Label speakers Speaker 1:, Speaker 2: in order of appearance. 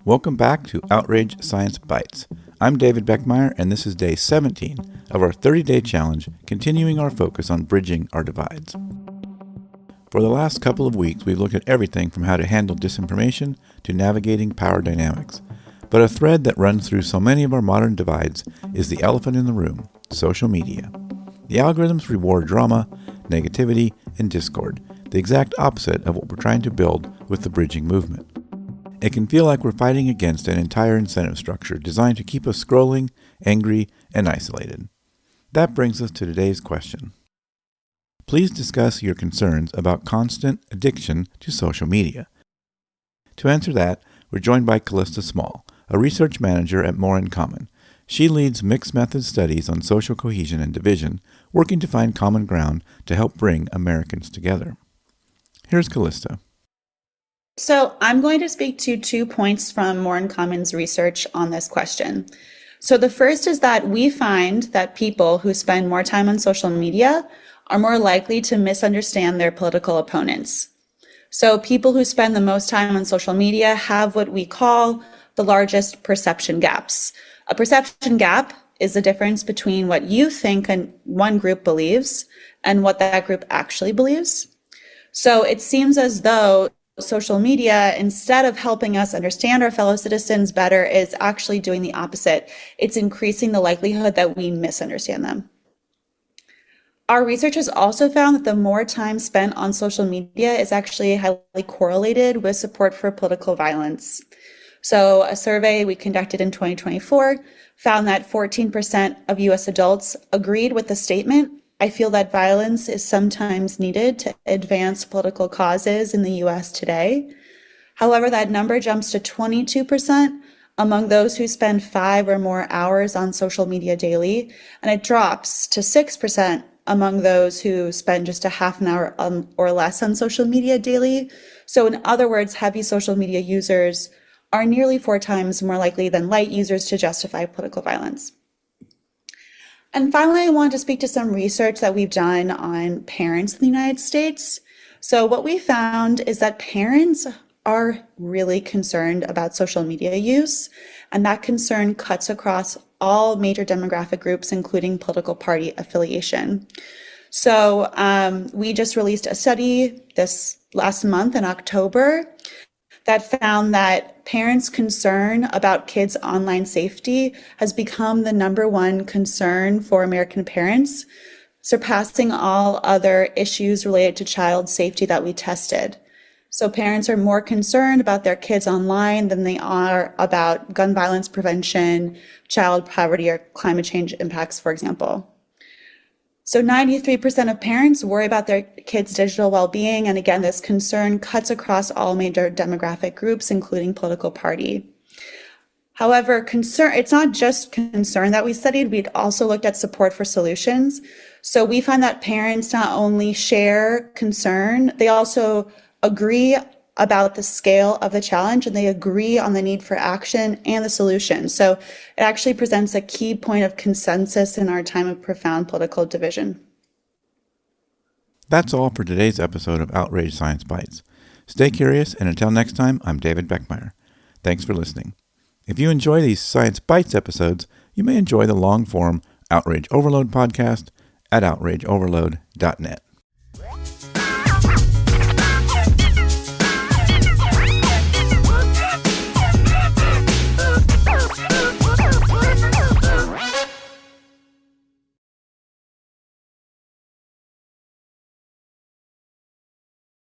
Speaker 1: Welcome back to Outrage Science Bites. I'm David Beckmeyer, and this is day 17 of our 30-day challenge, continuing our focus on bridging our divides. For the last couple of weeks, we've looked at everything from how to handle disinformation to navigating power dynamics. But a thread that runs through so many of our modern divides is the elephant in the room, social media. The algorithms reward drama, negativity, and discord, the exact opposite of what we're trying to build with the bridging movement. It can feel like we're fighting against an entire incentive structure designed to keep us scrolling, angry, and isolated. That brings us to today's question. Please discuss your concerns about constant addiction to social media. To answer that, we're joined by Calista Small, a research manager at More in Common. She leads mixed method studies on social cohesion and division, working to find common ground to help bring Americans together. Here's Calista.
Speaker 2: So I'm going to speak to 2 points from More in Common's research on this question. So the first is that we find that people who spend more time on social media are more likely to misunderstand their political opponents. So people who spend the most time on social media have what we call the largest perception gaps. A perception gap is the difference between what you think one group believes and what that group actually believes. So it seems as though social media, instead of helping us understand our fellow citizens better, is actually doing the opposite. It's increasing the likelihood that we misunderstand them. Our research has also found that the more time spent on social media is actually highly correlated with support for political violence. So a survey we conducted in 2024 found that 14% of US adults agreed with the statement, "I feel that violence is sometimes needed to advance political causes in the US today." However, that number jumps to 22% among those who spend 5 or more hours on social media daily, and it drops to 6% among those who spend just a half an hour or less on social media daily. So in other words, heavy social media users are nearly 4 times more likely than light users to justify political violence. And finally, I want to speak to some research that we've done on parents in the United States. So what we found is that parents are really concerned about social media use, and that concern cuts across all major demographic groups, including political party affiliation. So we just released a study this last month in October that found that parents' concern about kids' online safety has become the number one concern for American parents, surpassing all other issues related to child safety that we tested. So parents are more concerned about their kids online than they are about gun violence prevention, child poverty, or climate change impacts, for example. So 93% of parents worry about their kids' digital well-being. And again, this concern cuts across all major demographic groups, including political party. However, it's not just concern that we studied. We'd also looked at support for solutions. So we find that parents not only share concern, they also agree about the scale of the challenge, and they agree on the need for action and the solution. So it actually presents a key point of consensus in our time of profound political division.
Speaker 1: That's all for today's episode of Outrage Science Bites. Stay curious, and until next time, I'm David Beckmeyer. Thanks for listening. If you enjoy these Science Bites episodes, you may enjoy the long-form Outrage Overload podcast at outrageoverload.net.